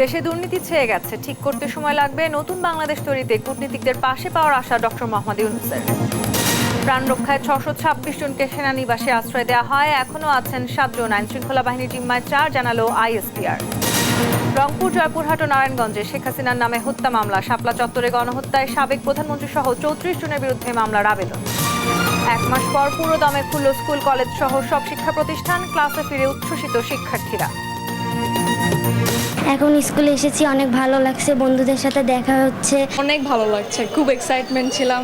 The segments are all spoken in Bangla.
দেশে দুর্নীতি ছেয়ে গেছে, ঠিক করতে সময় লাগবে। নতুন বাংলাদেশ তৈরিতে কূটনীতিকদের পাশে পাওয়ার আশা ডক্টর মোহাম্মদ ইউনূসের। প্রাণ রক্ষায় 626 জনকে সেনানিবাসে আশ্রয় দেওয়া হয়, এখনো আছেন 7 জন। আইন শৃঙ্খলা বাহিনীর জিম্মায় 4, জানালো আইএসপিআর। রংপুর, জয়পুরহাট ও নারায়ণগঞ্জে শেখ হাসিনার নামে হত্যা মামলা। শাপলা চত্বরে গণহত্যায় সাবেক প্রধানমন্ত্রী সহ 34 জনের বিরুদ্ধে মামলার আবেদন। 1 মাস পর পুরো দমে খুলল স্কুল কলেজ সহ সব শিক্ষা প্রতিষ্ঠান। ক্লাসে ফিরে উচ্ছ্বসিত শিক্ষার্থীরা। এখন স্কুলে এসেছি, অনেক ভালো লাগছে, বন্ধুদের সাথে দেখা হচ্ছে। অনেক ভালো লাগছে, খুব এক্সাইটমেন্ট ছিলাম।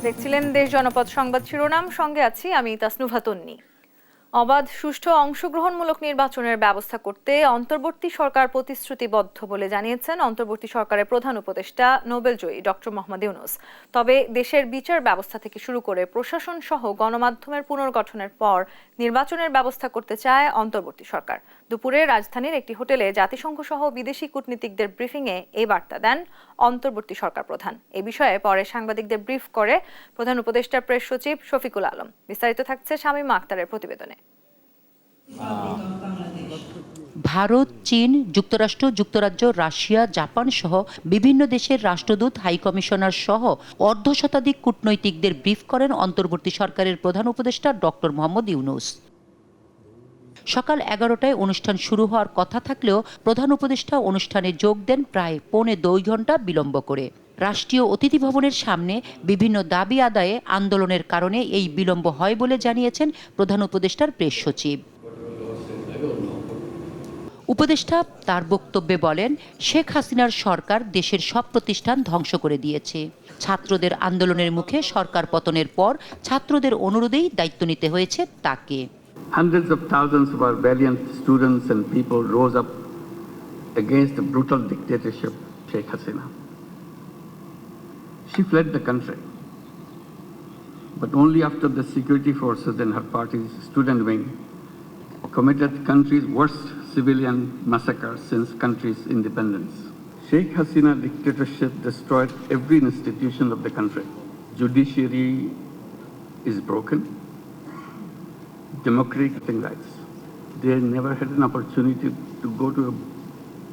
দেখছিলেন দেশ জনপদ সংবাদ শিরোনাম, সঙ্গে আছি আমি তাসনুভা তন্নি। অবাধ, সুষ্ঠু, অংশগ্রহণমূলক নির্বাচনের ব্যবস্থা করতে অন্তর্বর্তী সরকার প্রতিশ্রুতিবদ্ধ বলে জানিয়েছেন অন্তর্বর্তী সরকারের প্রধান উপদেষ্টা নোবেলজয়ী ডক্টর মোহাম্মদ ইউনূস। তবে দেশের বিচার ব্যবস্থা থেকে শুরু করে প্রশাসন সহ গণমাধ্যমের পুনর্গঠনের পর নির্বাচনের ব্যবস্থা করতে চায় অন্তর্বর্তী সরকার। দুপুরে রাজধানীর একটি হোটেলে জাতিসংঘ সহ বিদেশি কূটনীতিকদের ব্রিফিংয়ে এই বার্তা দেন অন্তর্বর্তী সরকার প্রধান। এ বিষয়ে পরে সাংবাদিকদের ব্রিফ করে প্রধান উপদেষ্টার প্রেস সচিব শফিকুল আলম। বিস্তারিত থাকছে শামীমা আক্তারের প্রতিবেদনে। ভারত, চীন, যুক্তরাষ্ট্র, যুক্তরাজ্য, রাশিয়া, জাপান সহ বিভিন্ন দেশের রাষ্ট্রদূত, হাইকমিশনার সহ অর্ধশতাধিক কূটনৈতিকদের ব্রিফ করেন অন্তর্বর্তী সরকারের প্রধান উপদেষ্টা ডক্টর মোহাম্মদ ইউনূস। সকাল 11টায় অনুষ্ঠান শুরু হওয়ার কথা থাকলেও প্রধান উপদেষ্টা অনুষ্ঠানে যোগ দেন প্রায় 2.25 ঘন্টা বিলম্ব করে। রাষ্ট্রীয় অতিথি ভবনের সামনে বিভিন্ন দাবি আদায়ে আন্দোলনের কারণে এই বিলম্ব হয় বলে জানিয়েছেন প্রধান উপদেষ্টার প্রেস সচিব। উপদেষ্টা তার বক্তব্যে বলেন, শেখ হাসিনার সরকার দেশের সব প্রতিষ্ঠান ধ্বংস করে দিয়েছে। ছাত্রদের আন্দোলনের মুখে সরকার পতনের পর ছাত্রদের অনুরোধেই দায়িত্ব নিতে হয়েছে তাকে। Hundreds of thousands of our valiant students and people rose up against the brutal dictatorship of Sheikh Hasina. She fled the country, but only after the security forces and her party's student wing committed the country's worst civilian massacre since country's independence. Sheikh Hasina dictatorship destroyed every institution of the country. Judiciary is broken. Democratic rights. They never had an opportunity to go to a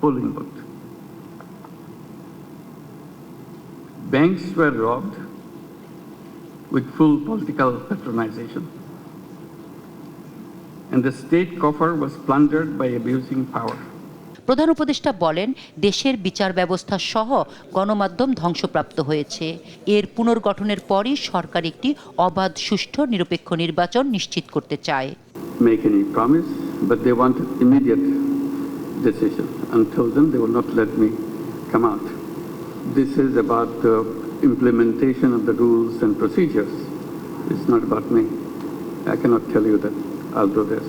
polling booth. Banks were robbed with full political patronization. And the state coffer was plundered by abusing power. প্রধান উপদেষ্টা বলেন, দেশের বিচার ব্যবস্থা সহ গণমাধ্যম ধ্বংসপ্রাপ্ত হয়েছে। এর পুনর্গঠনের পরই সরকার একটি অবাধ, সুষ্ঠু, নিরপেক্ষ নির্বাচন নিশ্চিত করতে চায়। Make any promise, but they want immediate decision. Until then, they will not let me come out. This is about the implementation of the rules and procedures. It's not about me. I cannot tell you that I'll do this.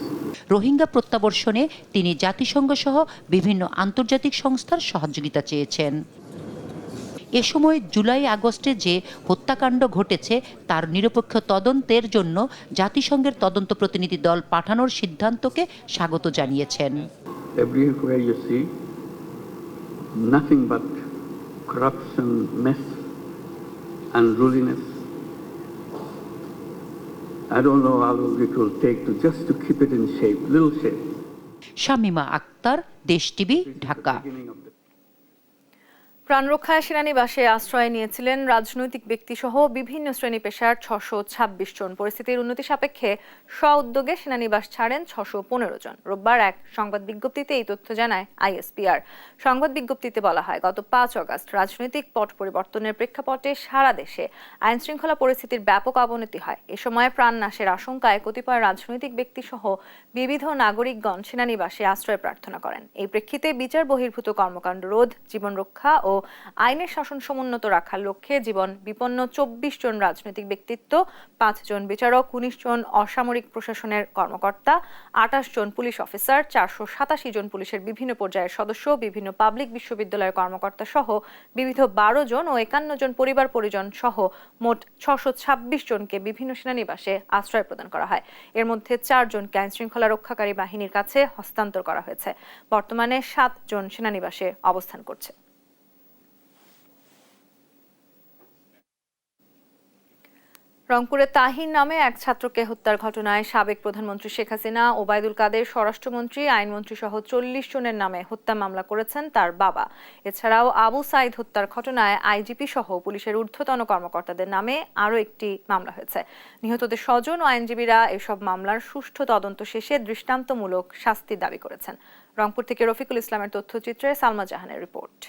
Rohingya প্রত্যাবর্ষণে তিনি জাতিসংঘ সহ বিভিন্ন আন্তর্জাতিক সংস্থার সহযোগিতা চেয়েছেন। এ সময় জুলাই আগস্টে যে হত্যাকাণ্ড ঘটেছে তার নিরপেক্ষ তদন্তের জন্য জাতিসংঘের তদন্ত প্রতিনিধি দল পাঠানোর সিদ্ধান্তকে স্বাগত জানিয়েছেন। Everywhere you see nothing but corruption, mess, unruliness. I don't know how long it will take to keep it in shape, little shape. Shamima Akter, দেশ টিভি, ঢাকা। প্রাণরক্ষায় সেনানিবাসে আশ্রয় নিয়েছিলেন রাজনৈতিক ব্যক্তিসহ বিভিন্ন শ্রেণী পেশার 626 জন। পরিস্থিতির উন্নতি সাপেক্ষে স্ব-উদ্যোগে সেনানিবাস ছাড়েন 615 জন। রোববার এক সংবাদ বিজ্ঞপ্তিতে এই তথ্য জানায় আইএসপিআর। সংবাদ বিজ্ঞপ্তিতে বলা হয়, গত 5 আগস্ট রাজনৈতিক পট পরিবর্তনের প্রেক্ষাপটে সারা দেশে আইন শৃঙ্খলা পরিস্থিতির ব্যাপক অবনতি হয়। এ সময় প্রাণনাশের আশঙ্কায় কতিপয় রাজনৈতিক ব্যক্তিসহ বিবিধ নাগরিকগণ সেনানিবাসে আশ্রয় প্রার্থনা করেন। এই প্রেক্ষিতে বিচার বহির্ভূত কর্মকাণ্ড রোধ, জীবন রক্ষা ও আইনের শাসন সমুন্নত রাখার লক্ষ্যে জীবন বিপন্ন 24 জন রাজনৈতিক ব্যক্তিত্ব, 5 জন বিচারক, 19 জন অসামরিক প্রশাসনের কর্মকর্তা, 28 জন পুলিশ অফিসার, 487 জন পুলিশের বিভিন্ন পর্যায়ের সদস্য, বিভিন্ন পাবলিক বিশ্ববিদ্যালয়ের কর্মকর্তা সহ বিবিধ 12 জন ও 51 জন পরিবার পরিজন সহ মোট 626 জনকে বিভিন্ন সেনানিবাসে আশ্রয় প্রদান করা হয়। এর মধ্যে 4 জনকে আইন শৃঙ্খলা রক্ষাকারী বাহিনীর কাছে হস্তান্তর করা হয়েছে। বর্তমানে 7 জন সেনানিবাসে অবস্থান করছে। রংপুরে তাহির নামে এক ছাত্রকে হত্যার ঘটনায় সাবেক প্রধানমন্ত্রী শেখ হাসিনা, ওবায়দুল কাদের, স্বরাষ্ট্রমন্ত্রী, আইনমন্ত্রী সহ 40 জনের নামে হত্যা মামলা করেছেন তার বাবা। এছাড়াও আবু সাইদ হত্যার ঘটনায় আইজিপি সহ পুলিশের ঊর্ধ্বতন কর্মকর্তাদের নামে আরও একটি মামলা হয়েছে। নিহতদের স্বজন ও আইনজীবীরা এসব মামলার সুষ্ঠু তদন্ত শেষে দৃষ্টান্তমূলক শাস্তি দাবি করেছেন। রংপুর থেকে রফিকুল ইসলামের তথ্যচিত্রে সালমা জাহানের রিপোর্ট।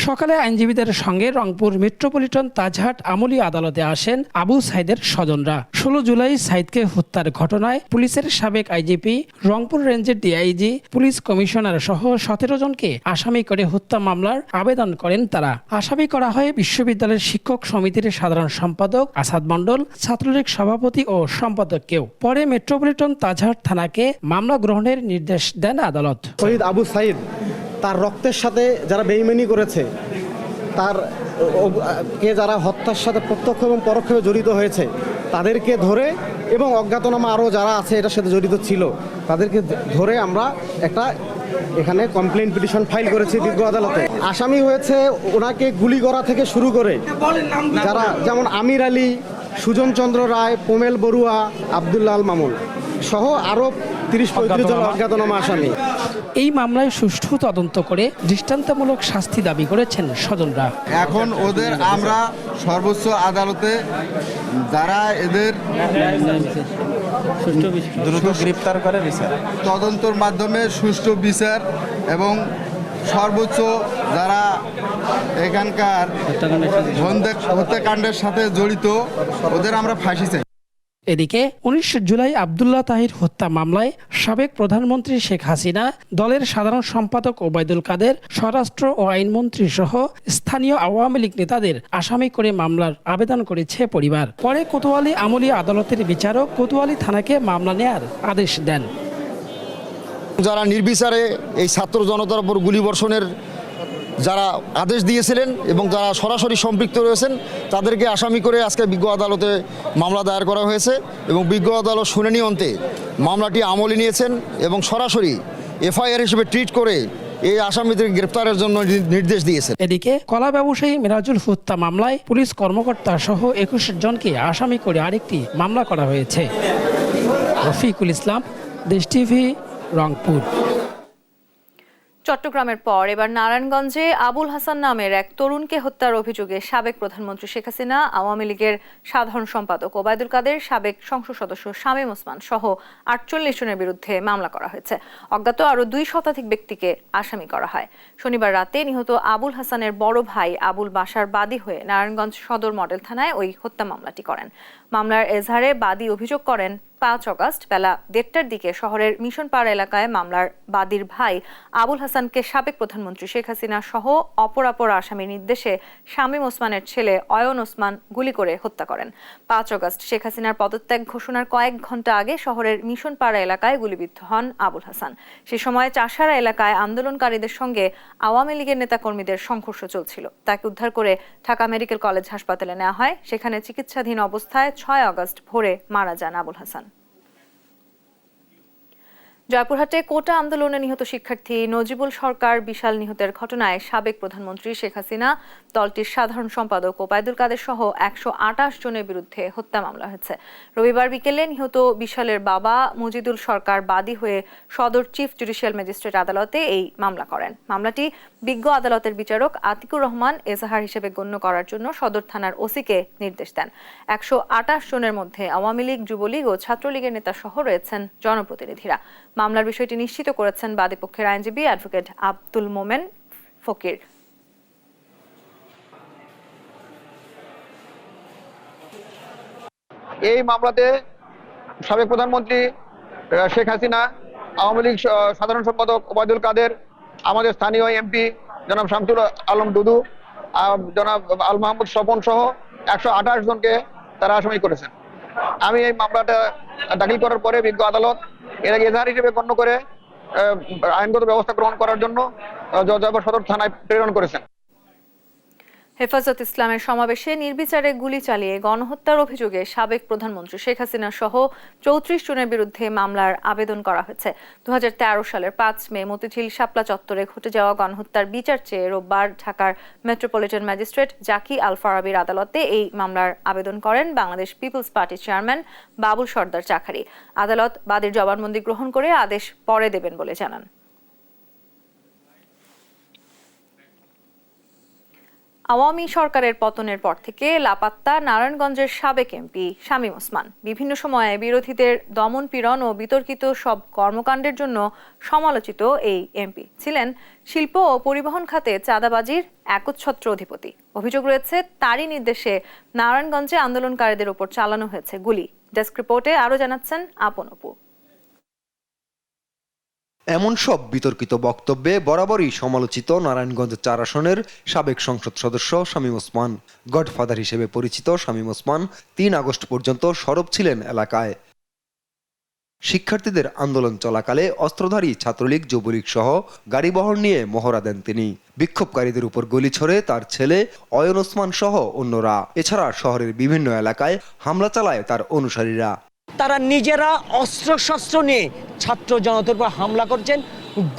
সকালে আইনজীবীদের সঙ্গে রংপুর মেট্রোপলিটন তাজহাট আমলি আদালতে আসেন আবু সাইদের স্বজনরা। 16 জুলাই সাইদকে হত্যার ঘটনায় পুলিশের সাবেক আইজিপি, রংপুর রেঞ্জের ডিআইজি, পুলিশ কমিশনার সহ 17 জনকে আসামি করে হত্যা মামলার আবেদন করেন তারা। আসামি করা হয় বিশ্ববিদ্যালয়ের শিক্ষক সমিতির সাধারণ সম্পাদক আসাদ মণ্ডল, ছাত্রলীগ সভাপতি ও সম্পাদককেও। পরে মেট্রোপলিটন তাজহাট থানাকে মামলা গ্রহণের নির্দেশ দেন আদালত। শহীদ আবু সাইদ তার রক্তের সাথে যারা বেইমানি করেছে, তার কে যারা হত্যার সাথে প্রত্যক্ষ এবং পরোক্ষভাবে জড়িত হয়েছে তাদেরকে ধরে, এবং অজ্ঞাতনামা আরও যারা আছে এটার সাথে জড়িত ছিল তাদেরকে ধরে আমরা একটা এখানে কমপ্লেইন পিটিশন ফাইল করেছি বিজ্ঞ আদালতে। আসামি হয়েছে ওনাকে গুলি করা থেকে শুরু করে যারা, যেমন আমির আলী, সুজন চন্দ্র রায়, পোমেল বড়ুয়া, আব্দুল্লাহ আল মামুন সহ আরও 30-35 জন অজ্ঞাতনামা আসামি। এই মামলায় সুষ্ঠু তদন্ত করে দৃষ্টান্তমূলক শাস্তি দাবি করেছেন স্বজনরা। এখন ওদের আমরা সর্বোচ্চ আদালতে যারা এদের দ্রুত গ্রেপ্তার করে বিচার, তদন্তের মাধ্যমে সুষ্ঠু বিচার এবং সর্বোচ্চ যারা এখানকার হত্যাকাণ্ডের সাথে জড়িত ওদের আমরা ফাঁসি চাই। এদিকে 19 জুলাই আব্দুল্লাহ তাহির হত্যা মামলায় সাবেক প্রধানমন্ত্রী শেখ হাসিনা, দলের সাধারণ সম্পাদক ওবায়দুল কাদের, স্বরাষ্ট্র ও আইনমন্ত্রী সহ স্থানীয় আওয়ামী লীগ নেতাদের আসামি করে মামলার আবেদন করেছে পরিবার। পরে কোতোয়ালি আমলি আদালতের বিচারক কোতোয়ালি থানাকে মামলা নেয়ার আদেশ দেন। যারা নির্বিচারে এই ছাত্র জনতার উপর গুলিবর্ষণের যারা আদেশ দিয়েছিলেন এবং যারা সরাসরি সম্পৃক্ত রয়েছেন তাদেরকে আসামি করে আজকে বিজ্ঞ আদালতে মামলা দায়ের করা হয়েছে এবং বিজ্ঞ আদালত শুনানি অন্তে মামলাটি আমলে নিয়েছেন এবং সরাসরি এফআইআর হিসেবে ট্রিট করে এই আসামিদের গ্রেপ্তারের জন্য নির্দেশ দিয়েছেন। এদিকে কলা ব্যবসায়ী মিরাজুল হত্যা মামলায় পুলিশ কর্মকর্তা সহ 21 জনকে আসামি করে আরেকটি মামলা করা হয়েছে। রফিকুল ইসলাম, দেশ টিভি, রংপুর। চট্টগ্রামের পর এবার নারায়ণগঞ্জে আবুল হাসান নামের এক তরুণকে হত্যার অভিযোগে সাবেক প্রধানমন্ত্রী শেখ হাসিনা, আওয়ামী লীগের সাধারণ সম্পাদক ওবায়দুল কাদের, সাবেক সংসদ সদস্য শামীম ওসমান সহ 48 জনের বিরুদ্ধে মামলা করা হয়েছে। অজ্ঞাত আরও 2 শতাধিক ব্যক্তিকে আসামি করা হয়। শনিবার রাতে নিহত আবুল হাসানের বড় ভাই আবুল বাশার বাদী হয়ে নারায়ণগঞ্জ সদর মডেল থানায় ওই হত্যা মামলাটি করেন। মামলার এজাহারে বাদী অভিযোগ করেন 5 অগস্ট বেলা 1:30টার দিকে শহরের মিশনপাড়া এলাকায় মামলার বাদীর ভাই আবুল হাসানকে সাবেক প্রধানমন্ত্রী শেখ হাসিনা সহ অপরাপর আসামির নির্দেশে শামীম ওসমানের ছেলে অয়ন ওসমান গুলি করে হত্যা করেন। 5 অগস্ট শেখ হাসিনার পদত্যাগ ঘোষণার কয়েক ঘন্টা আগে শহরের মিশনপাড়া এলাকায় গুলিবিদ্ধ হন আবুল হাসান। সে সময় চাষারা এলাকায় আন্দোলনকারীদের সঙ্গে আওয়ামী লীগের নেতাকর্মীদের সংঘর্ষ চলছিল। তাকে উদ্ধার করে ঢাকা মেডিকেল কলেজ হাসপাতালে নেওয়া হয়। সেখানে চিকিৎসাধীন অবস্থায় 6 অগস্ট ভোরে মারা যান আবুল হাসান। জয়পুরহাটে কোটা আন্দোলনে নিহত শিক্ষার্থী নজিবুল সরকার বিশাল নিহতের ঘটনায় সাবেক প্রধানমন্ত্রী শেখ হাসিনা, দলটির সাধারণ সম্পাদক ওবায়দুল কাদের সহ 128 জনের বিরুদ্ধে হত্যা মামলা হয়েছে। রবিবার বিকেলে নিহত বিশালের বাবা মজিদুল সরকার বাদী হয়ে সদর চিফ জুডিশিয়াল ম্যাজিস্ট্রেট আদালতে এই মামলা করেন। মামলাটি বিজ্ঞ আদালতের বিচারক আতিকুর রহমান এজাহার হিসেবে গণ্য করার জন্য সদর থানার ওসিকে নির্দেশ দেন। 128 জনের মধ্যে আওয়ামী লীগ, যুবলীগ ও ছাত্রলীগের নেতা সহ রয়েছেন জনপ্রতিনিধিরা। মামলার বিষয়টি নিশ্চিত করেছেন বাদীপক্ষের আইনজীবী অ্যাডভোকেট আব্দুল মোমেন ফকির। এই মামলাতে সাবেক প্রধানমন্ত্রী শেখ হাসিনা, আওয়ামী লীগ সাধারণ সম্পাদক ওবায়দুল কাদের, আমাদের স্থানীয় এমপি জনাব শামসুল আলম দুদু, জনাব আল মাহমুদ স্বপন সহ 128 জনকে তারা আসামি করেছেন। আমি এই মামলাটা দাখিল করার পরে বিজ্ঞ আদালত এর আগে এজাহার হিসেবে গণ্য করে আইনগত ব্যবস্থা গ্রহণ করার জন্য জয়পুর সদর থানায় প্রেরণ করেছেন। হেফাজত ইসলামের সমাবেশে নির্বিচারে গুলি চালিয়ে গণহত্যার অভিযোগে সাবেক প্রধানমন্ত্রী শেখ হাসিনা সহ 34 জনের বিরুদ্ধে মামলার আবেদন করা হয়েছে। 2013 সালের 5 মে মতিঝিল শাপলা চত্বরে ঘটে যাওয়া গণহত্যার বিচার চেয়ে রোববার ঢাকার মেট্রোপলিটন ম্যাজিস্ট্রেট জাকি আল ফারাবীর আদালতে এই মামলার আবেদন করেন বাংলাদেশ পিপলস পার্টির চেয়ারম্যান বাবুল সরদার চাখারি। আদালত বাদীর জবানবন্দি গ্রহণ করে আদেশ পরে দেবেন বলে জানান। আওয়ামী সরকারের পতনের পর থেকে লাপাত্তা নারায়ণগঞ্জের সাবেক এমপি শামীম ওসমান বিভিন্ন সময়ে বিরোধীদের দমন পীড়ন ও বিতর্কিত সব কর্মকাণ্ডের জন্য সমালোচিত এই এমপি ছিলেন শিল্প ও পরিবহন খাতে চাঁদাবাজির একচ্ছত্র অধিপতি। অভিযোগ রয়েছে তারই নির্দেশে নারায়ণগঞ্জে আন্দোলনকারীদের উপর চালানো হয়েছে গুলি। ডেস্ক রিপোর্টে আরও জানাচ্ছেন আপন অপু। এমন সব বিতর্কিত বক্তব্যে বরাবরই সমালোচিত নারায়ণগঞ্জ 4 আসনের সাবেক সংসদ সদস্য শামীম ওসমান। গডফাদার হিসেবে পরিচিত শামীম ওসমান 3 আগস্ট পর্যন্ত সরব ছিলেন এলাকায়। শিক্ষার্থীদের আন্দোলন চলাকালে অস্ত্রধারী ছাত্রলীগ যুবলীগ সহ গাড়িবহর নিয়ে মহড়া দেন তিনি। বিক্ষোভকারীদের উপর গুলি ছোড়ে তার ছেলে অয়ন ওসমান সহ অন্যরা। এছাড়া শহরের বিভিন্ন এলাকায় হামলা চালায় তার অনুসারীরা। তারা নিজেরা অস্ত্রশস্ত্র নিয়ে ছাত্র জনতার উপর হামলা করছেন,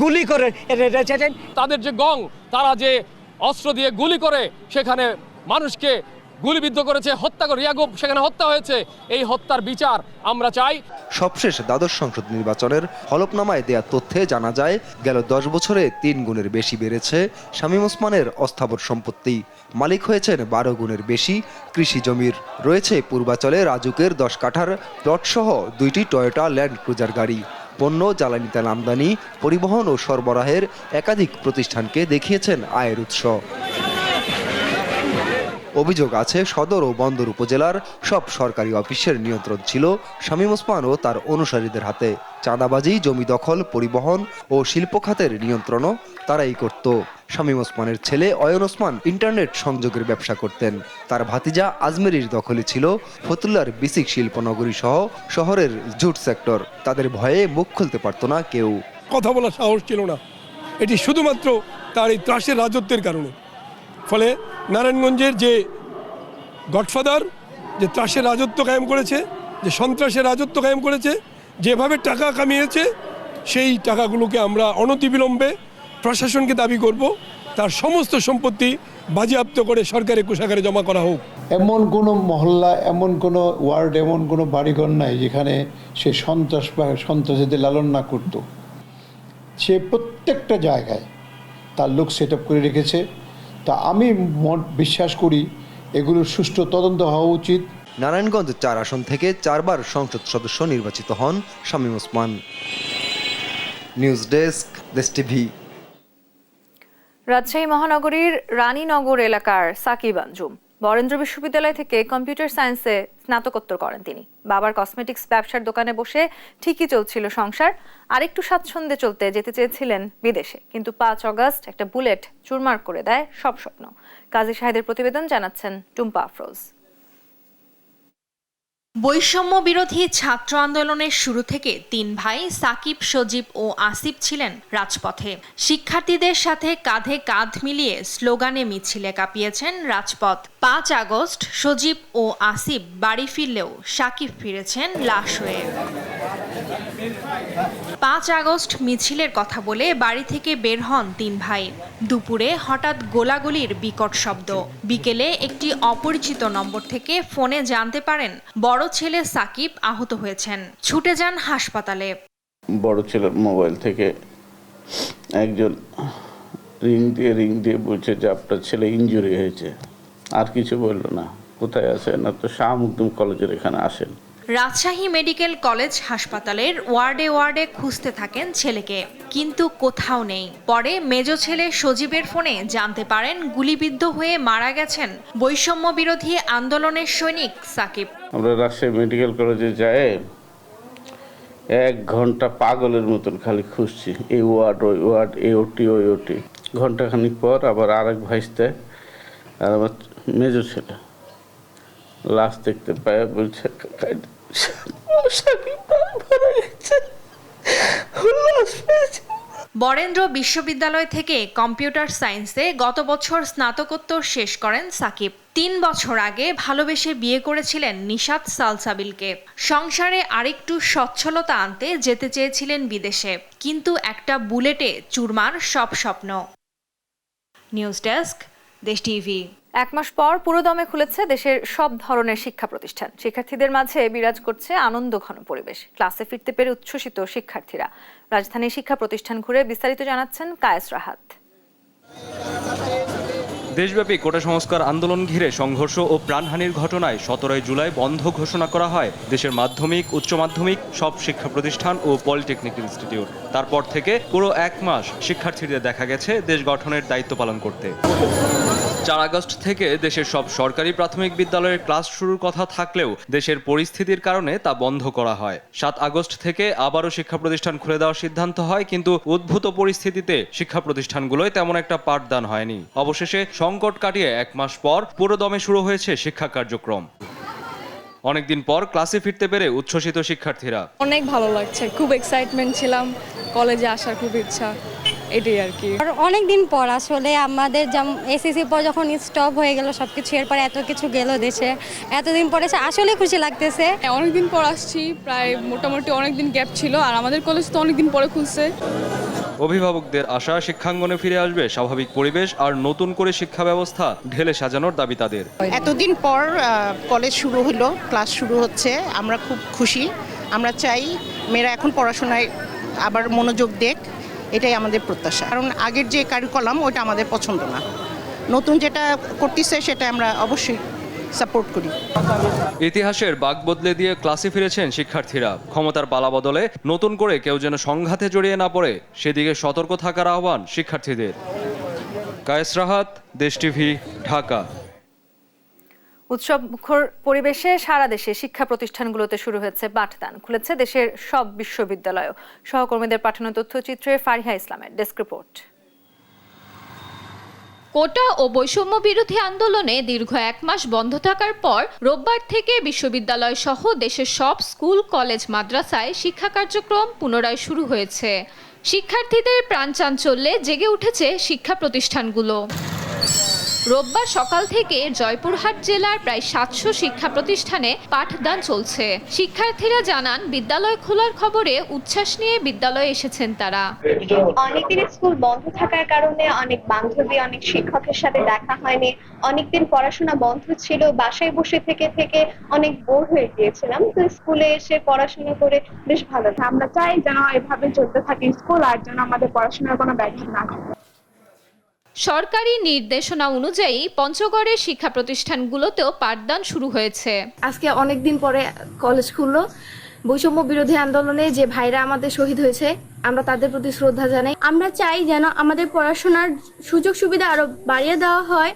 গুলি করে রেখেছেন। তাদের যে গং, তারা যে অস্ত্র দিয়ে গুলি করে সেখানে মানুষকে গুলিবিদ্ধ করেছে, হত্যা করে ইয়াগুব সেখানে হত্যা হয়েছে। এই হত্যার বিচার আমরা চাই। সবশেষ দ্বাদশ সংসদ নির্বাচনের হলফনামায় দেয়া তথ্যে জানা যায় গেল 10 বছরে 3 গুণের বেশি বেড়েছে শামীম ওসমানের অস্থাবর সম্পত্তি। মালিক হয়েছেন 12 গুণের বেশি কৃষি জমির। রয়েছে পূর্বাচলে রাজুকের 10 কাঠার প্লট সহ 2টি টয়োটা ল্যান্ড ক্রুজার গাড়ি। পণ্য জ্বালানি তেল আমদানি, পরিবহন ও সরবরাহের একাধিক প্রতিষ্ঠানকে দেখিয়েছেন আয়ের উৎস। অভিযোগ আছে সদর ও বন্দর উপজেলার সব সরকারি অফিসের নিয়ন্ত্রণ ছিল শামীম ওসমান ও তার অনুসারীদের হাতে। চাঁদাবাজি, জমি দখল, পরিবহন ও শিল্প খাতের নিয়ন্ত্রণও তারাই করত। শামীম ওসমানের ছেলে অয়ন ওসমান ইন্টারনেট সংযোগের ব্যবসা করতেন। তার ভাতিজা আজমেরির দখলে ছিল ফতুল্লার বিসিক শিল্পনগরী সহ শহরের জুট সেক্টর। তাদের ভয়ে মুখ খুলতে পারত না কেউ। কথা বলার সাহস ছিল না। এটি শুধুমাত্র তার এই ত্রাসের রাজত্বের কারণে। ফলে নারায়ণগঞ্জের যে গডফাদার, যে ত্রাসের রাজত্ব কায়েম করেছে, যে সন্ত্রাসের রাজত্ব কায়েম করেছে, যেভাবে টাকা কামিয়েছে, সেই টাকাগুলোকে আমরা অনতিবিলম্বে প্রশাসনকে দাবি করব তার সমস্ত সম্পত্তি বাজেয়াপ্ত করে সরকারি কোষাগারে জমা করা হোক। এমন কোনো মহল্লা, এমন কোনো ওয়ার্ড, এমন কোনো বাড়িঘর নাই যেখানে সে সন্ত্রাস বা সন্ত্রাসীদের লালন না করত। সে প্রত্যেকটা জায়গায় তার লোক সেট আপ করে রেখেছে। তা আমি বিশ্বাস করি এগুলোর সুষ্ঠু তদন্ত হওয়া উচিত। নারায়ণগঞ্জ 4 আসন থেকে 4 বার সংসদ সদস্য নির্বাচিত হন শামীম ওসমান। নিউজ ডেস্ক, দেশ টিভি। রাজশাহী মহানগরীর রানীনগর এলাকার সাকিব আঞ্জুম বরেন্দ্র বিশ্ববিদ্যালয় থেকে কম্পিউটার সায়েন্সে স্নাতকোত্তর করেন তিনি। বাবার কসমেটিক্স ব্যবসার দোকানে বসে ঠিকই চলছিল সংসার। আরেকটু স্বাচ্ছন্দ্যে চলতে যেতে চেয়েছিলেন বিদেশে, কিন্তু 5 আগস্ট একটা বুলেট চুরমার করে দেয় সব স্বপ্ন। কাজী শাহেদের প্রতিবেদন, জানাচ্ছেন টুম্পা আফরোজ। বৈষম্য বিরোধী ছাত্র আন্দোলনের শুরু থেকে 3 ভাই সাকিব, সজীব ও আসিফ ছিলেন রাজপথে। শিক্ষার্থীদের সাথে কাঁধে কাঁধ মিলিয়ে স্লোগানে মিছিলে কাঁপিয়েছেন রাজপথ। 5 আগস্ট সজীব ও আসিফ বাড়ি ফিরলেও সাকিব ফিরেছেন লাশ হয়ে। 5 আগস্ট মিছিলের কথা বলে বাড়ি থেকে বের হন 3 ভাই। দুপুরে হঠাৎ গোলাগুলির বিকট শব্দ। বিকেলে একটি অপরিচিত নম্বর থেকে ফোনে জানতে পারেন বড় ছেলে সাকিব আহত হয়েছেন। ছুটে যান হাসপাতালে। বড় ছেলের মোবাইল থেকে একজন রিং দিয়ে বলছে যে আপনার ছেলে ইনজুরি হয়েছে। আর কিছু বলল না। কোথায় আছেন? না তো শাহ মুকদুম কলেজের এখানে আসেন। রাজশাহী মেডিকেল কলেজ হাসপাতালের ওয়ার্ডে ওয়ার্ডে খুঁজতে থাকেন ছেলেকে, কিন্তু কোথাও নেই। পরে মেজ ছেলে সজীবের ফোনে জানতে পারেন গুলিবিদ্ধ হয়ে মারা গেছেন বৈষম্য বিরোধী আন্দোলনের সৈনিক সাকিব। আমরা রাজশাহী মেডিকেল কলেজে যাই 1 ঘন্টা পাগলের মতন খালি খুঁজছি, এই ওয়ার্ড ওই ওয়ার্ড, এই ওটি ওই ওটি। ঘন্টাখানিক পর আবার আরেক ভাইসতে আর আমার মেজ ছেলে লাশ দেখতে পায়, বলছে বরেন্দ্র বিশ্ববিদ্যালয় থেকে কম্পিউটার সায়েন্সে গত বছর স্নাতকোত্তর শেষ করেন সাকিব। 3 বছর আগে ভালোবেসে বিয়ে করেছিলেন নিশাত সালসাবিলকে। সংসারে আরেকটু সচ্ছলতা আনতে যেতে চেয়েছিলেন বিদেশে, কিন্তু একটা বুলেটে চুরমার সব স্বপ্ন। নিউজ ডেস্ক, দেশ টিভি। 1 মাস পর পুরোদমে খুলেছে দেশের সব ধরনের শিক্ষা প্রতিষ্ঠান। শিক্ষার্থীদের মাঝে বিরাজ করছে আনন্দঘন পরিবেশ। ক্লাসে ফিরতে পেরে উচ্ছ্বসিত শিক্ষার্থীরা। রাজধানীর শিক্ষা প্রতিষ্ঠান ঘুরে বিস্তারিত জানাচ্ছেন কায়েস রাহাত। দেশব্যাপী কোটা সংস্কার আন্দোলন ঘিরে সংঘর্ষ ও প্রাণহানির ঘটনায় 17 জুলাই বন্ধ ঘোষণা করা হয় দেশের মাধ্যমিক, উচ্চ মাধ্যমিক সব শিক্ষা প্রতিষ্ঠান ও পলিটেকনিক ইনস্টিটিউট। তারপর থেকে পুরো 1 মাস শিক্ষার্থীদের দেখা গেছে দেশ গঠনের দায়িত্ব পালন করতে। 4 আগস্ট থেকে দেশের সব সরকারি প্রাথমিক বিদ্যালয়ের ক্লাস শুরুর কথা থাকলেও দেশের পরিস্থিতির কারণে তা বন্ধ করা হয়। 7 আগস্ট থেকে আবারও শিক্ষা প্রতিষ্ঠান খুলে দেওয়ার সিদ্ধান্ত হয়, কিন্তু উদ্ভূত পরিস্থিতিতে শিক্ষা প্রতিষ্ঠানগুলোয় তেমন একটা পাঠদান হয়নি। অবশেষে সংকট কাটিয়ে 1 মাস পর পুরোদমে শুরু হয়েছে শিক্ষা কার্যক্রম। অনেকদিন পর ক্লাসে ফিরতে পেরে উচ্ছ্বসিত শিক্ষার্থীরা। অনেক ভালো লাগছে, খুব এক্সাইটমেন্ট ছিলাম, কলেজে আসার খুব ইচ্ছা, এটাই আর কি। অনেক দিন পর আসলে আমাদের এসএসসি পর যখন স্টপ হয়ে গেল সবকিছু, এরপর এত কিছু গেল দেশে, এতদিন পরে আসলে খুশি লাগতেছে। অনেকদিন পর আসছি, প্রায় মোটামুটি অনেকদিন গ্যাপ ছিল, আর আমাদের কলেজ তো অনেকদিন পরে খুলছে। অভিভাবকদের আশা শিক্ষাঙ্গনে ফিরে আসবে স্বাভাবিক পরিবেশ আর নতুন করে শিক্ষা ব্যবস্থা ঢেলে সাজানোর দাবি তাদের। এতদিন পর কলেজ শুরু হলো, ক্লাস শুরু হচ্ছে, আমরা খুব খুশি। আমরা চাই মেয়েরা এখন পড়াশোনায় আবার মনোযোগ দেখ, এটাই আমাদের প্রত্যাশা। কারণ আগের যে কারিকুলাম ওটা আমাদের পছন্দ না, নতুন যেটা করতেছে সেটা আমরা অবশ্যই সাপোর্ট করি। ইতিহাসের বাঁক বদলে দিয়ে ক্লাসে ফিরেছেন শিক্ষার্থীরা। ক্ষমতার পালাবদলে নতুন করে কেউ যেন সংঘাতে জড়িয়ে না পড়ে সেদিকে সতর্ক থাকার আহ্বান শিক্ষার্থীদের। কায়েস রাহাত, দেশ টিভি, ঢাকা। উৎসব মুখর পরিবেশে সারা দেশে শিক্ষা প্রতিষ্ঠানগুলোতে শুরু হয়েছে পাঠদান। খুলেছে দেশের সব বিশ্ববিদ্যালয়। সহকর্মীদের পাঠানো তথ্যচিত্রে ফারিহা ইসলামের ডেস্ক রিপোর্ট। কোটা ও বৈষম্য বিরোধী আন্দোলনে দীর্ঘ 1 মাস বন্ধ থাকার পর রোববার থেকে বিশ্ববিদ্যালয় সহ দেশের সব স্কুল, কলেজ, মাদ্রাসায় শিক্ষা কার্যক্রম পুনরায় শুরু হয়েছে। শিক্ষার্থীদের প্রাণচাঞ্চল্যে জেগে উঠেছে শিক্ষা প্রতিষ্ঠানগুলো। রোববার সকাল থেকে জয়পুরহাট জেলার প্রায় 700 শিক্ষা প্রতিষ্ঠানে পাঠদান চলছে। শিক্ষার্থীরা জানান, বিদ্যালয় খোলার খবরে উচ্ছ্বাস নিয়ে বিদ্যালয়ে এসেছেন তারা। অনেকদিন স্কুল বন্ধ থাকার কারণে অনেক বান্ধবী, অনেক শিক্ষকের সাথে দেখা হয়নি। অনেকদিন পড়াশোনা বন্ধ ছিল, বাসায় বসে থেকে অনেক বোর হয়ে গিয়েছিলাম। তো স্কুলে এসে পড়াশোনা করে বেশ ভালো। আমরা চাই যেন এভাবে চলতে থাকে স্কুল, আর যেন আমাদের পড়াশোনার কোনো ব্যাঘাত না ঘটে। সরকারি নির্দেশনা অনুযায়ী পঞ্চগড়ের শিক্ষা প্রতিষ্ঠানগুলোতেও পাঠদান শুরু হয়েছে। আজকে অনেকদিন পরে কলেজ খুললো। বৈষম্য বিরোধী আন্দোলনে যে ভাইরা আমাদের শহীদ হয়েছে, আমরা তাদের প্রতি শ্রদ্ধা জানাই। আমরা চাই যেন আমাদের পড়াশোনার সুযোগ সুবিধা আরো বাড়িয়ে দেওয়া হয়।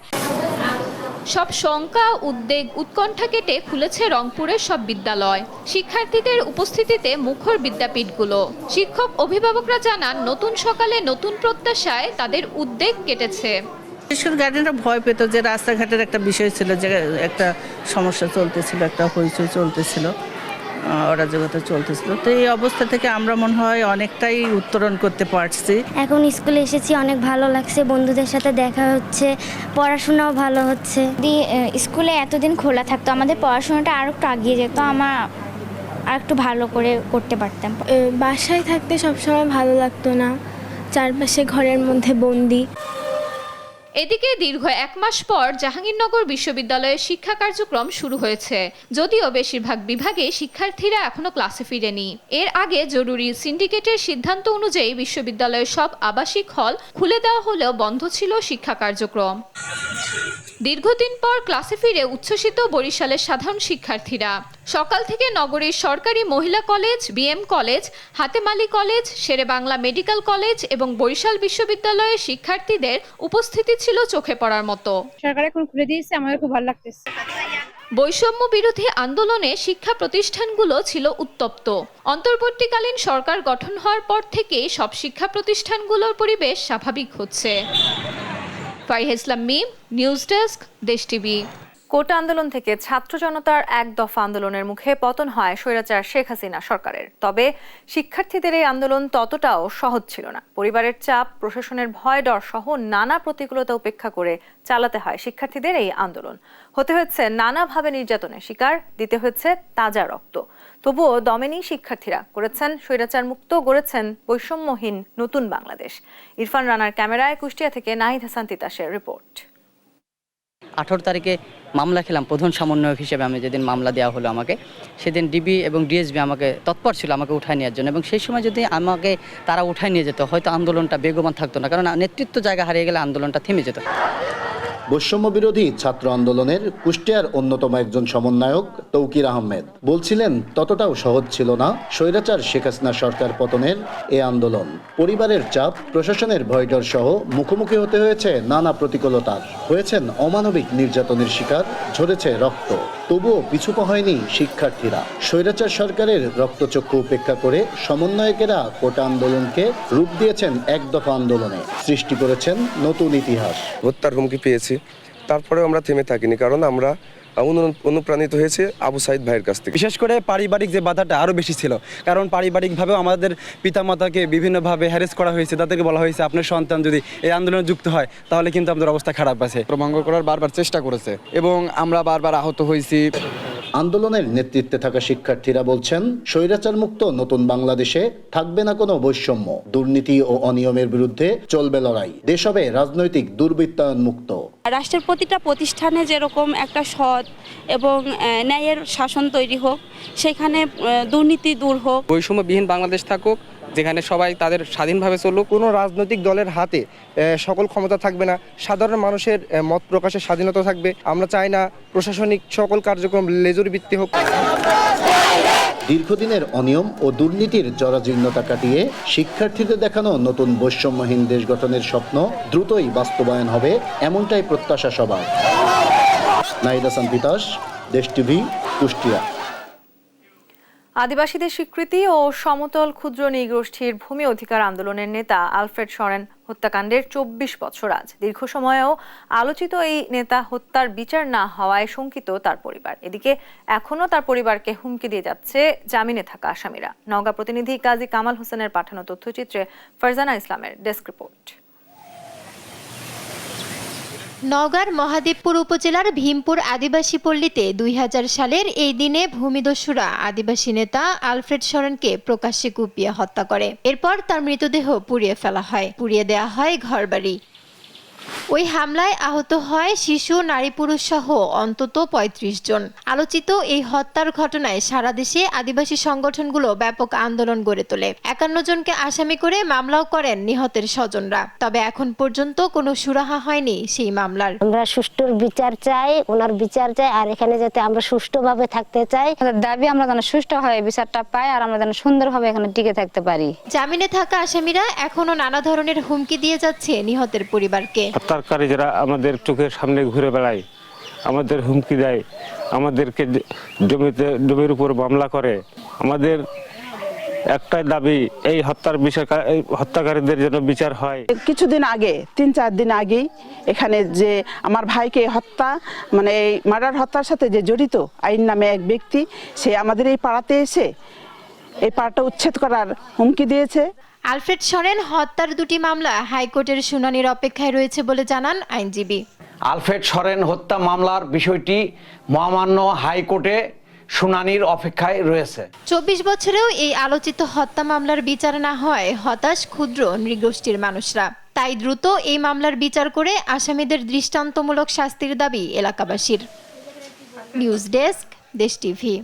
সব শঙ্কা, উদ্বেগ, উৎকণ্ঠা কেটে খুলেছে রংপুরের সব বিদ্যালয়। শিক্ষার্থীদের উপস্থিতিতে মুখর বিদ্যাপীঠগুলো। শিক্ষক, অভিভাবকরা জানান, নতুন সকালে নতুন প্রত্যাশায় তাদের উদ্বেগ কেটেছে। গার্জেনরা ভয় পেত যে রাস্তাঘাটের একটা বিষয় ছিল, যে একটা সমস্যা চলতেছিল, একটা হইচই চলতেছিল, অরাজকতা চলতেছিল। তো এই অবস্থা থেকে আমরা মনে হয় অনেকটাই উত্তরণ করতে পারছি। এখন স্কুলে এসেছি, অনেক ভালো লাগছে, বন্ধুদের সাথে দেখা হচ্ছে, পড়াশোনাও ভালো হচ্ছে। স্কুলে এতদিন খোলা থাকতো, আমাদের পড়াশোনাটা আরো একটু এগিয়ে যেত, আমরা আর একটু ভালো করে করতে পারতাম। বাসায় থাকতে সবসময় ভালো লাগতো না, চারপাশে ঘরের মধ্যে বন্দি। এদিকে দীর্ঘ 1 মাস পর জাহাঙ্গীরনগর বিশ্ববিদ্যালয়ের শিক্ষা কার্যক্রম শুরু হয়েছে। যদিও বেশিরভাগ বিভাগে শিক্ষার্থীরা এখনো ক্লাসে ফিরেনি। এর আগে জরুরি সিন্ডিকেটের সিদ্ধান্ত অনুযায়ী বিশ্ববিদ্যালয়ের সব আবাসিক হল খুলে দেওয়া হলেও বন্ধ ছিল শিক্ষা কার্যক্রম। দীর্ঘদিন পর ক্লাসে ফিরে উচ্ছ্বসিত বরিশালের সাধারণ শিক্ষার্থীরা। সকাল থেকে নগরীর সরকারি মহিলা college, BM college, Hatem Ali college, Sherebangla medical college এবং বরিশাল বিশ্ববিদ্যালয়ের শিক্ষার্থীদের উপস্থিতি ছিল চোখে পড়ার মতো। সরকার এখন খুলে দিয়েছে, আমাদের খুব ভালো লাগতেছে। বৈষম্য বিরোধী আন্দোলনে শিক্ষা প্রতিষ্ঠানগুলো ছিল উত্তপ্ত। অন্তর্বর্তীকালীন সরকার গঠন হওয়ার পর থেকে সব শিক্ষা প্রতিষ্ঠানগুলোর পরিবেশ স্বাভাবিক হচ্ছে। ফারিহা ইসলাম, নিউজ ডেস্ক, দেশ টিভি। কোটা আন্দোলন থেকে ছাত্র জনতার এক দফা আন্দোলনের মুখে পতন হয় স্বৈরাচার শেখ হাসিনা সরকারের। তবে শিক্ষার্থীদের এই আন্দোলন ততটাও সহজ ছিল না। পরিবারের চাপ, প্রশাসনের ভয় ডর সহ নানা প্রতিকূলতা উপেক্ষা করে চালাতে হয় শিক্ষার্থীদের এই আন্দোলন। হতে হয়েছে নানাভাবে নির্যাতনের শিকার, দিতে হয়েছে তাজা রক্ত। তবুও দমেনি শিক্ষার্থীরা, করেছেন স্বৈরাচার মুক্ত, গড়েছেন বৈষম্যহীন নতুন বাংলাদেশ। ইরফান রানার ক্যামেরায় কুষ্টিয়া থেকে নাহিদ হাসান তিতাসের রিপোর্ট। 18 তারিখে মামলা খেলাম প্রধান সমন্বয়ক হিসেবে। আমি যেদিন মামলা দেওয়া হলো আমাকে, সেদিন ডিবি এবং ডিএসবি আমাকে তৎপর ছিল আমাকে উঠায় নেওয়ার জন্য, এবং সেই সময় যদি আমাকে তারা উঠায় নিয়ে যেত হয়তো আন্দোলনটা বেগবান থাকতো না, কারণ নেতৃত্ব জায়গা হারিয়ে গেলে আন্দোলনটা থেমে যেত। বৈষম্য বিরোধী ছাত্র আন্দোলনের কুষ্টিয়ার অন্যতম একজন সমন্বয়ক তৌকির আহমেদ বলছিলেন, ততটাও সহজ ছিল না স্বৈরাচার শেখ হাসিনা সরকার পতনের এ আন্দোলন। পরিবারের চাপ, প্রশাসনের ভয়ডর সহ মুখোমুখি হতে হয়েছে নানা প্রতিকূলতার, হয়েছেন অমানবিক নির্যাতনের শিকার, ঝরেছে রক্ত। তবুও পিছুপা হয়নি শিক্ষার্থীরা। স্বৈরাচার সরকারের রক্তচক্ষু উপেক্ষা করে সমন্বয়কেরা কোটা আন্দোলনকে রূপ দিয়েছেন এক দফা আন্দোলনে, সৃষ্টি করেছেন নতুন ইতিহাস। হত্যার হুমকি পেয়েছি, তারপরেও আমরা থেমে থাকিনি, কারণ আমরা অনুপ্রাণিত হয়েছে আবু সাইদ ভাইয়ের কাছ থেকে। বিশেষ করে পারিবারিক যে বাধাটা আরও বেশি ছিল, কারণ পারিবারিকভাবেও আমাদের পিতামাতাকে বিভিন্নভাবে হ্যারেস করা হয়েছে। তাদেরকে বলা হয়েছে আপনার সন্তান যদি এই আন্দোলনে যুক্ত হয় তাহলে কিন্তু আমাদের অবস্থা খারাপ আছে। প্রভঙ্গ করার বারবার চেষ্টা করেছে এবং আমরা বারবার আহত হয়েছি। আন্দোলনের নেতৃত্বে থাকা শিক্ষার্থীরা বলছেন, স্বৈরাচার মুক্ত নতুন বাংলাদেশে থাকবে না কোনো বৈষম্য, দুর্নীতি ও অনিয়মের বিরুদ্ধে চলবে লড়াই, দেশ হবে রাজনৈতিক দুর্বৃত্তায়ন মুক্ত। রাষ্ট্রের প্রতিটা প্রতিষ্ঠানে যেরকম একটা সৎ এবং ন্যায়ের শাসন তৈরি হোক, সেখানে দুর্নীতি দূর হোক। বৈষম্যবিহীন বাংলাদেশ থাকুক, যেখানে সবাই তাদের স্বাধীনভাবে চলুক। কোনো রাজনৈতিক দলের হাতে সকল ক্ষমতা থাকবে না, সাধারণ মানুষের মত প্রকাশের স্বাধীনতা থাকবে। আমরা চাই না প্রশাসনিক সকল কার্যক্রম লেজুর ভিত্তি হোক। দীর্ঘদিনের অনিয়ম ও দুর্নীতির জরাজীর্ণতা কাটিয়ে শিক্ষার্থীদের দেখানো নতুন বৈষম্যহীন দেশ গঠনের স্বপ্ন দ্রুতই বাস্তবায়ন হবে, এমনটাই প্রত্যাশা সবার। নাহিদ হাসান তিতাস, দেশ টিভি, কুষ্টিয়া। আদিবাসীদের স্বীকৃতি ও সমতল ক্ষুদ্র নৃগোষ্ঠীর ভূমি অধিকার আন্দোলনের নেতা আলফ্রেড সরেন হত্যাকাণ্ডের 24 বছর আজ। দীর্ঘ সময়েও আলোচিত এই নেতা হত্যার বিচার না হওয়ায় শঙ্কিত তার পরিবার। এদিকে এখনও তার পরিবারকে হুমকি দিয়ে যাচ্ছে জামিনে থাকা আসামিরা। নওগাঁ প্রতিনিধি কাজী কামাল হোসেনের পাঠানো তথ্যচিত্রে ফারজানা ইসলামের ডেস্ক রিপোর্ট। নওগাঁর মহাদেবপুর উপজেলার ভীমপুর আদিবাসী পল্লীতে 2000 সালের এই দিনে ভূমিদস্যুরা আদিবাসী নেতা আলফ্রেড সরেনকে প্রকাশ্যে কুপিয়ে হত্যা করে। এরপর তার মৃতদেহ পুড়িয়ে ফেলা হয়, পুড়িয়ে দেয়া হয় ঘরবাড়ি। ওই হামলায় আহত হয় শিশু, নারী, পুরুষ সহ অন্তত 35 জন। আলোচিত এই হত্যার ঘটনায় সারা দেশে আদিবাসী সংগঠনগুলো ব্যাপক আন্দোলন গড়ে তোলে। 51 জনকে আসামি করে মামলাও করেন নিহতের স্বজনরা। তবে এখন পর্যন্ত কোনো সুরাহা হয়নি সেই মামলার। আমরা সুষ্ঠুর বিচার চাই, ওনার বিচার চাই, আর এখানে যাতে আমরা সুষ্ঠুভাবে থাকতে চাই। দাবি আমরা যেন সুষ্ঠুভাবে বিচারটা পাই, আর আমরা যেন সুন্দরভাবে এখানে টিকে থাকতে পারি। জামিনে থাকা আসামিরা এখনো নানা ধরনের হুমকি দিয়ে যাচ্ছে নিহতের পরিবারকে। হত্যাকারী যারা আমাদের চোখের সামনে ঘুরে বেড়ায়, আমাদের হুমকি দেয়, আমাদেরকে জমির উপর মামলা করে, আমাদের একটাই দাবি এই হত্যাকারীদের জন্য বিচার হয়। কিছুদিন আগে 3-4 দিন আগেই এখানে যে আমার ভাইকে হত্যা মানে এই মার্ডার হত্যার সাথে যে জড়িত আইন নামে এক ব্যক্তি, সে আমাদের এই পাড়াতে এসে এই পাড়াটা উচ্ছেদ করার হুমকি দিয়েছে। আলফ্রেড সরেন হত্যার 2টি মামলা হাইকোর্টের শুনানির অপেক্ষায় রয়েছে বলে জানান আইনজীবী। আলফ্রেড সরেন হত্যা মামলার বিষয়টি মহামান্য হাইকোর্টে শুনানির অপেক্ষায় রয়েছে। 24 বছরেও এই আলোচিত হত্যা মামলার বিচার না হয় হতাশ ক্ষুদ্র নৃগোষ্ঠীর মানুষরা। তাই দ্রুত এই মামলার বিচার করে আসামিদের দৃষ্টান্তমূলক শাস্তির দাবি এলাকাবাসীর। নিউজ ডেস্ক, দেশ টিভি।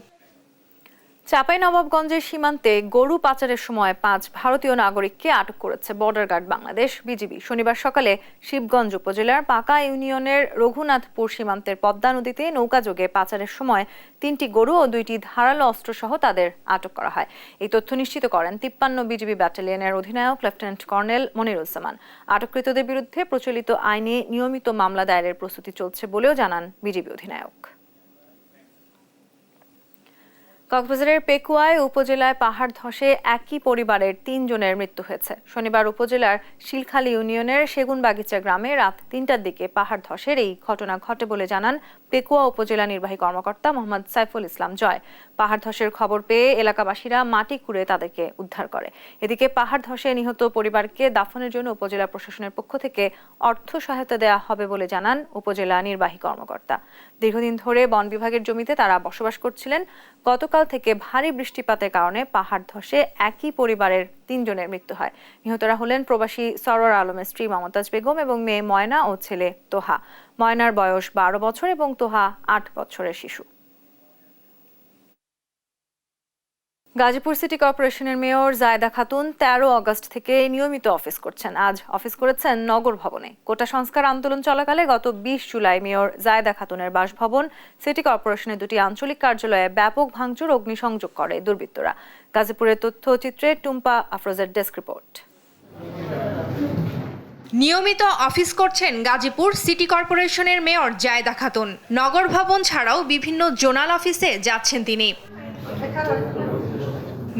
চাঁপাইনবাবগঞ্জের সীমান্তে গরু পাচারের সময় 5 ভারতীয় নাগরিককে আটক করেছে বর্ডার গার্ড বাংলাদেশ বিজিবি। শনিবার সকালে শিবগঞ্জ উপজেলার পাকা ইউনিয়নের রঘুনাথপুর সীমান্তের পদ্মা নদীতে নৌকাযোগে পাচারের সময় 3টি গরু ও 2টি ধারালো অস্ত্রসহ তাদের আটক করা হয়। এই তথ্য নিশ্চিত করেন 53 বিজিবি ব্যাটালিয়নের অধিনায়ক লেফটেন্যান্ট কর্নেল মনিরুজ্জামান। আটককৃতদের বিরুদ্ধে প্রচলিত আইনে নিয়মিত মামলা দায়েরের প্রস্তুতি চলছে বলেও জানান বিজিবি অধিনায়ক। কক্সবাজারের পেকুয়ায় উপজেলায় পাহাড় ধসে একই পরিবারের 3 জনের মৃত্যু হয়েছে। শনিবার উপজেলার শিলখালী ইউনিয়নের সেগুনবাগিচা গ্রামে রাত 3টার দিকে পাহাড় ধসের এই ঘটনা ঘটে বলে জানান পেকুয়া উপজেলা নির্বাহী কর্মকর্তা মোহাম্মদ সাইফুল ইসলাম জয়। পাহাড় ধসের খবর পেয়ে এলাকাবাসীরা মাটি খুঁড়ে তাদেরকে উদ্ধার করে। এদিকে পাহাড় ধসে নিহত পরিবারকে দাফনের জন্য উপজেলা প্রশাসনের পক্ষ থেকে অর্থ সহায়তা দেওয়া হবে বলে জানান উপজেলা নির্বাহী কর্মকর্তা। দীর্ঘদিন ধরে বন বিভাগের জমিতে তারা বসবাস করছিলেন। গতকাল থেকে ভারী বৃষ্টিপাতের কারণে পাহাড় ধসে একই পরিবারের 3 জনের মৃত্যু হয়। নিহতরা হলেন প্রবাসী সরোয়ার আলমের স্ত্রী মমতাজ বেগম এবং মেয়ে ময়না ও ছেলে তোহা। ময়নার বয়স 12 বছর এবং তোহা 8 বছরের শিশু। গাজীপুর সিটি কর্পোরেশনের মেয়র জায়েদা খাতুন 13 আগস্ট থেকে নিয়মিত অফিস করছেন। আজ অফিস করেছেন নগর ভবনে। কোটা সংস্কার আন্দোলন চলাকালে গত 20 জুলাই মেয়র জায়েদা খাতুনের বাসভবন, সিটি কর্পোরেশনের 2টি আঞ্চলিক কার্যালয়ে ব্যাপক ভাঙচুর, অগ্নিসংযোগ করে দুর্বৃত্তরা। গাজীপুরের তথ্যচিত্রে টুম্পা আফরোজের ডেস্ক রিপোর্ট। নিয়মিত অফিস করছেন গাজীপুর সিটি কর্পোরেশনের মেয়র জায়েদা খাতুন। নগর ভবন ছাড়াও বিভিন্ন জোনাল অফিসে যাচ্ছেন তিনি।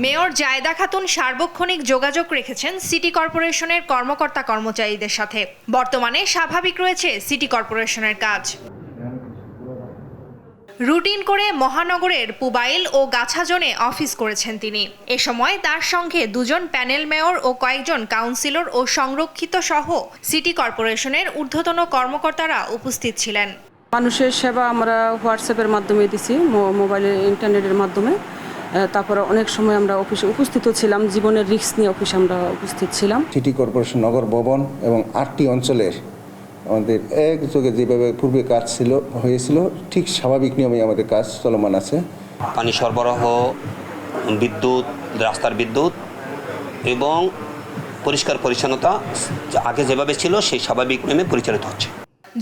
মেয়র জায়েদা খাতুন সার্বক্ষণিক যোগাযোগ রেখেছেন সিটি কর্পোরেশনের কর্মকর্তা কর্মচারীদের সাথে। বর্তমানে স্বাভাবিক রয়েছে সিটি কর্পোরেশনের কাজ। রুটিন করে মহানগরের পুবাইল ও গাছাজনে অফিস করেছেন তিনি। এ সময় তার সঙ্গে 2 জন প্যানেল মেয়র ও কয়েকজন কাউন্সিলর ও সংরক্ষিত সহ সিটি কর্পোরেশনের ঊর্ধ্বতন কর্মকর্তারা উপস্থিত ছিলেন। মানুষের সেবা আমরা হোয়াটসঅ্যাপের মাধ্যমে দিছি, মোবাইলের ইন্টারনেটের মাধ্যমে। তারপরে অনেক সময় আমরা অফিসে উপস্থিত ছিলাম, জীবনের রিস্ক নিয়ে অফিসে আমরা উপস্থিত ছিলাম। সিটি কর্পোরেশন নগর ভবন এবং 8টি অঞ্চলের আমাদের একযোগে যেভাবে পূর্বে কাজ হয়েছিল ঠিক স্বাভাবিক নিয়মে আমাদের কাজ চলমান আছে। পানি সরবরাহ, বিদ্যুৎ, রাস্তার বিদ্যুৎ এবং পরিষ্কার পরিচ্ছন্নতা আগে যেভাবে ছিল সেই স্বাভাবিক নিয়মে পরিচালিত হচ্ছে।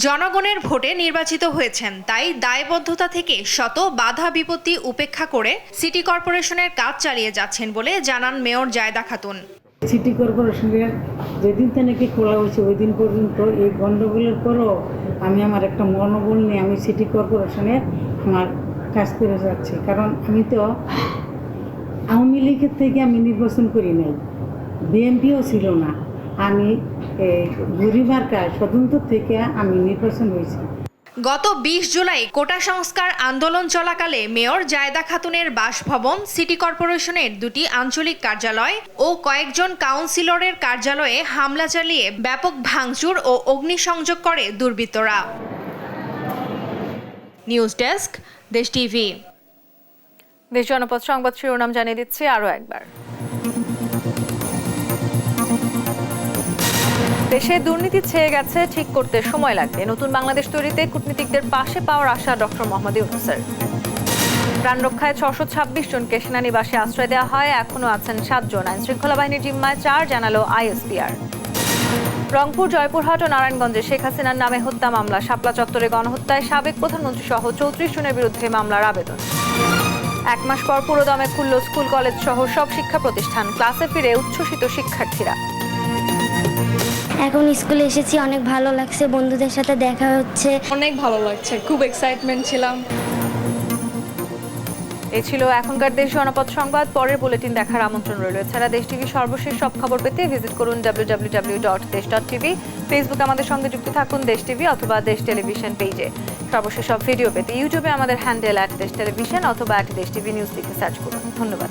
জনগণের ভোটে নির্বাচিত হয়েছেন, তাই দায়বদ্ধতা থেকে শত বাধা বিপত্তি উপেক্ষা করে সিটি কর্পোরেশনের কাজ চালিয়ে যাচ্ছেন বলে জানান মেয়র জায়েদা খাতুন। সিটি কর্পোরেশনের যেদিন থেকে খোলা হয়েছে ওই দিন পর্যন্ত এই গণ্ডগোলের পরও আমি আমার একটা মনোবল নিয়ে আমি সিটি কর্পোরেশনে আমার কাজ করে যাচ্ছি। কারণ আমি তো আওয়ামী লীগের থেকে আমি নির্বাচন করি নাই, বিএনপিও ছিল না, আমি গরিমার্কা স্বতন্ত্র থেকে আমি নির্বাচন হয়েছি। গত 20 জুলাই কোটা সংস্কার আন্দোলন চলাকালে মেয়র জায়েদা খাতুনের বাসভবন, সিটি কর্পোরেশনের 2টি আঞ্চলিক কার্যালয় ও কয়েকজন কাউন্সিলরের কার্যালয়ে হামলা চালিয়ে ব্যাপক ভাঙচুর ও অগ্নিসংযোগ করে দুর্বৃত্তরা। নিউজ ডেস্ক, দেশ টিভি। দেশ জনপদ সংবাদ শিরোনাম জানিয়ে দিচ্ছি আরও একবার। দেশে দুর্নীতি ছেয়ে গেছে, ঠিক করতে সময় লাগবে। নতুন বাংলাদেশ তৈরিতে কূটনীতিকদের পাশে পাওয়ার আশা ডক্টর মোহাম্মদ ইউনূসের। প্রাণ রক্ষায় 626 জনকে সেনানিবাসে আশ্রয় দেওয়া হয়, এখনও আছেন 7 জন। আইন শৃঙ্খলা বাহিনীর জিম্মায় 4, জানালো আইএসপিআর। রংপুর, জয়পুরহাট ও নারায়ণগঞ্জে শেখ হাসিনার নামে হত্যা মামলা। শাপলা চত্বরে গণহত্যায় সাবেক প্রধানমন্ত্রী সহ 34 জনের বিরুদ্ধে মামলার আবেদন। 1 মাস পর পুরোদমে খুলল স্কুল, কলেজ সহ সব শিক্ষা প্রতিষ্ঠান। ক্লাসে ফিরে উচ্ছ্বসিত শিক্ষার্থীরা। এখন স্কুলে এসেছি, অনেক ভালো লাগছে, বন্ধুদের সাথে দেখা হচ্ছে, অনেক ভালো লাগছে, খুব এক্সাইটমেন্ট ছিলাম। এই ছিল এখনকার দেশ জনপদ সংবাদ। পরের বুলেটিন দেখার আমন্ত্রণ রইল। এছাড়া দেশ টিভির সর্বশেষ সব খবর পেতে ভিজিট করুন www.desh.tv। ফেসবুকে আমাদের সঙ্গে যুক্ত থাকুন দেশ টিভি অথবা দেশ টেলিভিশন পেজে। সর্বশেষ সব ভিডিও পেতে ইউটিউবে আমাদের হ্যান্ডেল @দেশ টেলিভিশন অথবা @দেশ টিভি নিউজ লিখে সার্চ করুন। ধন্যবাদ।